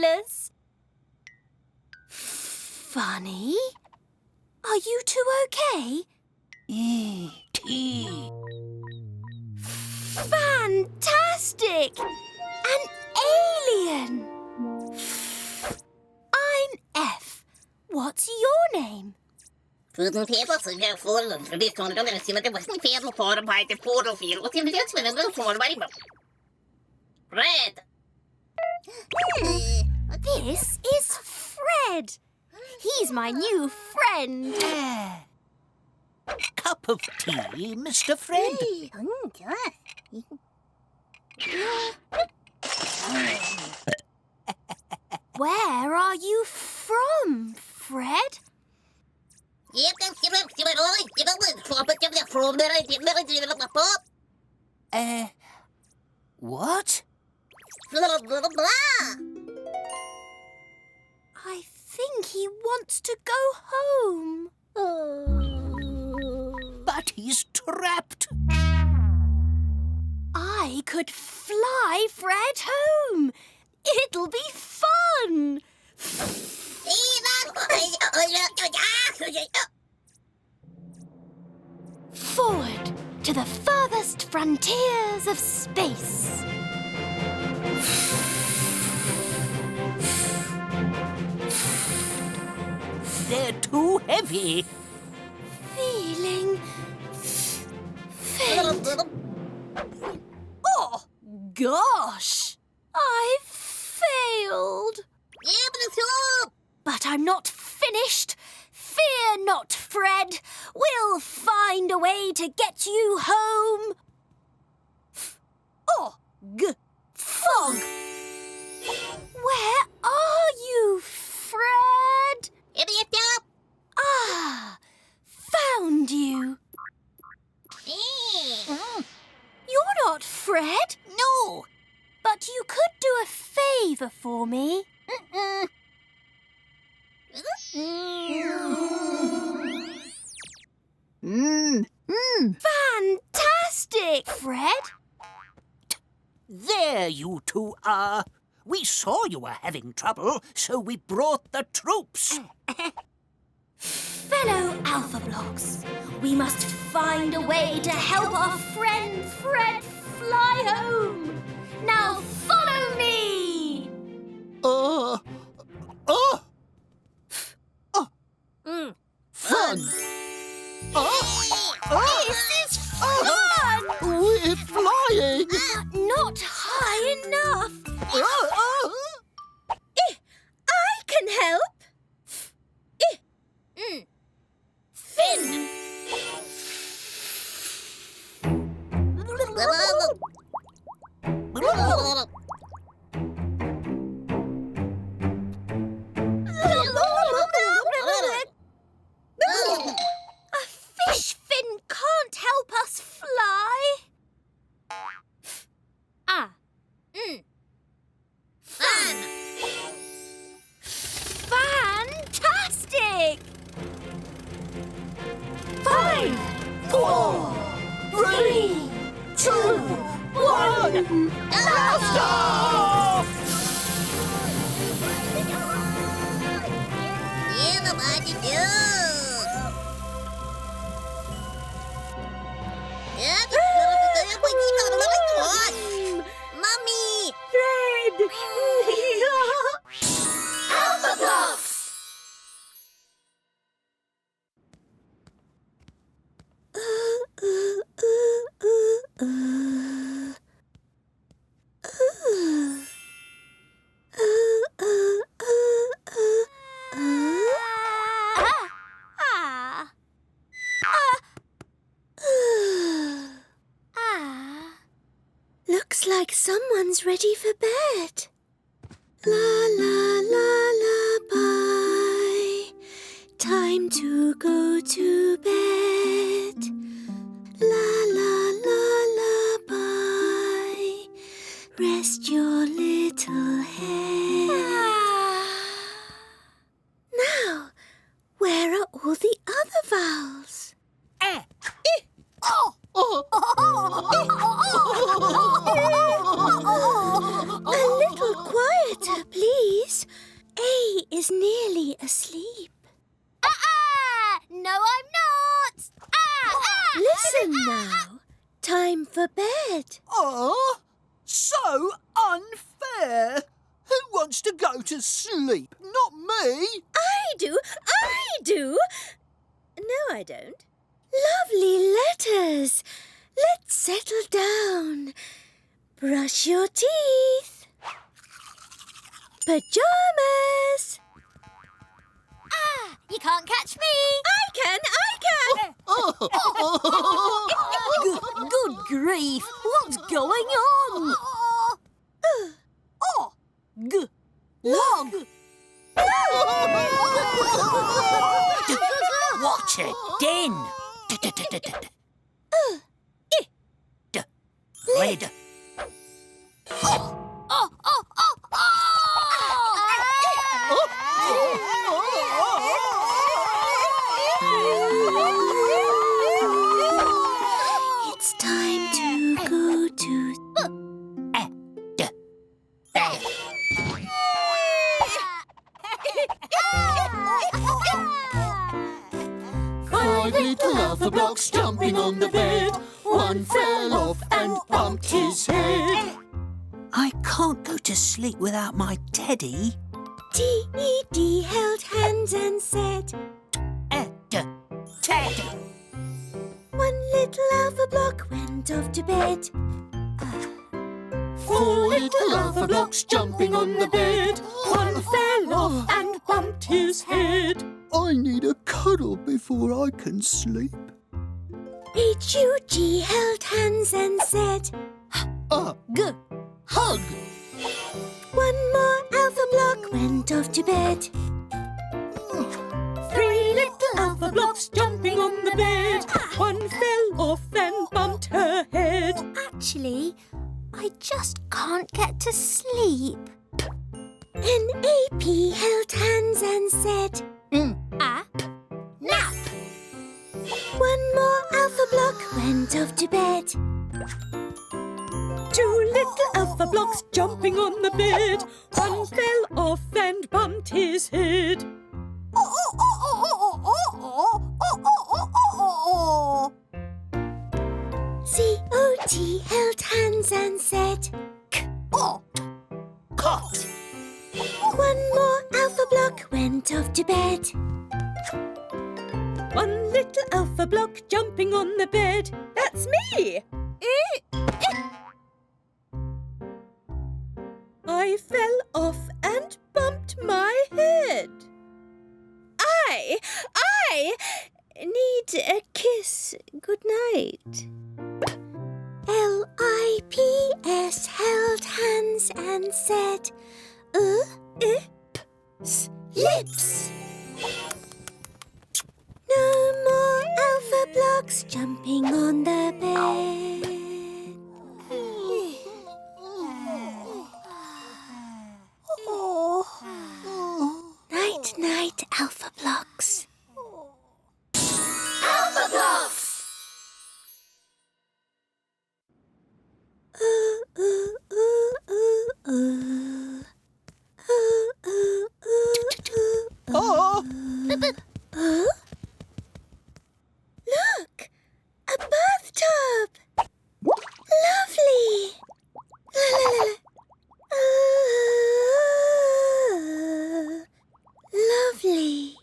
colours. Funny. Are you two okay? E.T. Fantastic! An alien! I'm F. What's your name? Fred. This is Fred. He's my new friend. Cup of tea, Mr. Fred. Where are you from, Fred? What? I think he wants to go home. But he's trapped. I could fly Fred home. It'll be fun. Forward to the furthest frontiers of space. They're too heavy. Feeling faint. Oh, gosh! I've failed. But I'm not finished. Fear not, Fred. We'll find a way to get you home. Fog. Where are you, Fred? Ah, found you. You're not Fred. No. But you could do a favour for me. Fantastic, Fred. There you two are. We saw you were having trouble, so we brought the troops. Fellow Alphablocks, we must find a way to help our friend Fred fly home. Now follow me! Fun! This is fun! We're flying! Not high enough. I can help. Fin. A fish fin can't help us fly. Fan. Fantastic! 5, 4, 3, 2, 1, blast off! Mommy! Fred! Alphablocks! Looks like someone's ready for bed. La la la la bye. Time to go to bed. La la la la bye. Rest your little head. Now, where are all the other vowels? A little quieter, please. asleep. No, I'm not. Listen now. Time for bed. Oh, so unfair. Who wants to go to sleep? Not me. I do. No, I don't. Lovely letters. Let's settle down. Brush your teeth. Pajamas. You can't catch me. I can. Good grief. What's going on? Log. What a din. Lid. It's time to go to... Five little Alphablocks jumping on the bed. One fell off and bumped his head. I can't go to sleep without my teddy. T-E-D held hands and said, Ted. one little Alphablock went off to bed. Four little Alphablocks jumping on the bed. One fell off and bumped his head. I need a cuddle before I can sleep. H-U-G held hands and said, Hug. one more Alphablock went off to bed. Three little Alphablocks jumping on the bed. One fell off and bumped her head. Actually, I just can't get to sleep. N-A-P held hands and said, Nap. one more Alphablock went off to bed. Two little Alphablocks jumping on the bed. One fell off and bumped his head. C-O-T held hands and said, Cot. one more Alphablock went off to bed. One little Alphablock jumping on the bed. That's me! I fell off and bumped my head. I need a kiss. Good night. L-I-P-S held hands and said, lips. No more Alphablocks jumping on the bed. Night, night, Alphablocks. Alphablocks! Look! A bathtub! Lovely! La la la la. Lovely.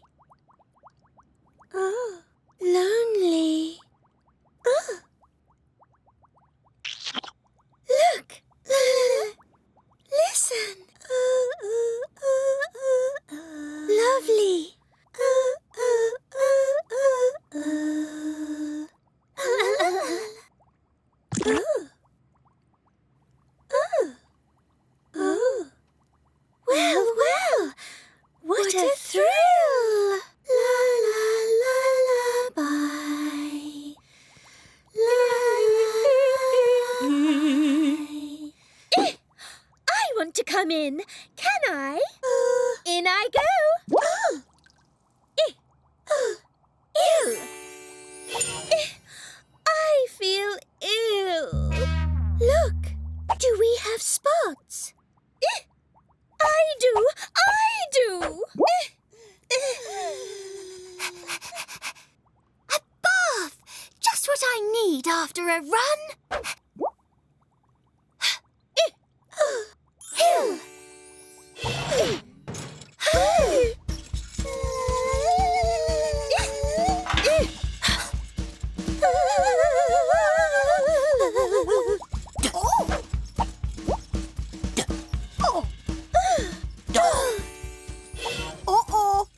after a run.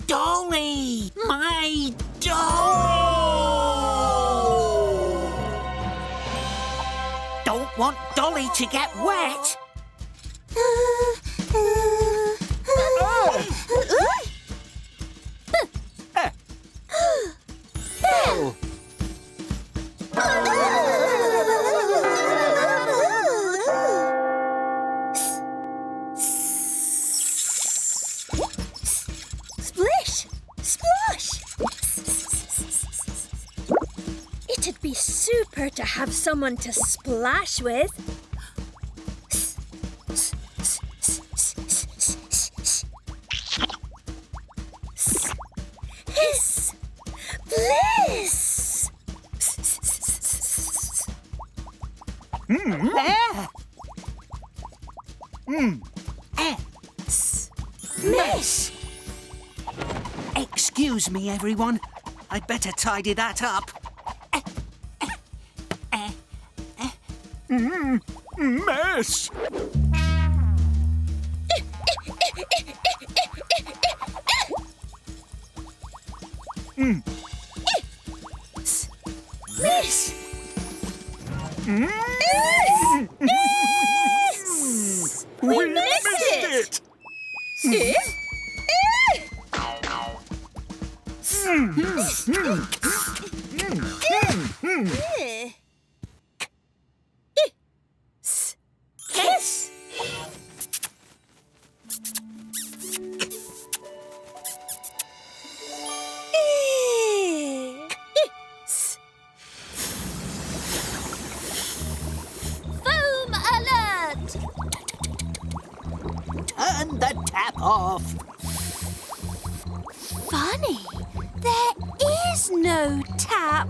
Dolly! My doll! Don't want Dolly to get wet. Splish! Splosh! It'd be super to have someone to splash with. Hiss! Bliss! Miss! Excuse me, everyone. I'd better tidy that up. Mess! Miss! We missed it! Kiss! Foam alert! Turn the tap off. Funny, there is no tap.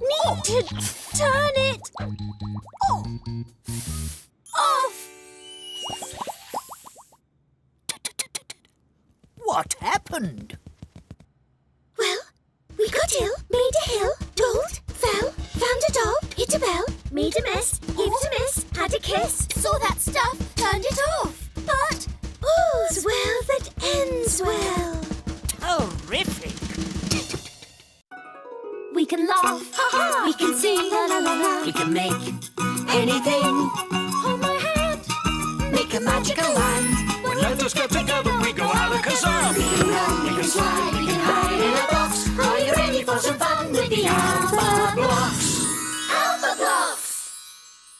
Need to turn it off. What happened? Well, we got ill, made a hill, told, fell, found a doll, hit a bell, made a mess, gave it a miss, had a kiss, saw that stuff, turned it off. But all's well that ends well. Terrific. We can laugh, ha ha! We can sing, la la la la! We can make anything. Hold my hand! Make a magical land. When letters get together, we go alakazam. We can run, we can slide, we can hide in a box. Are you ready for some fun with the Alphablocks?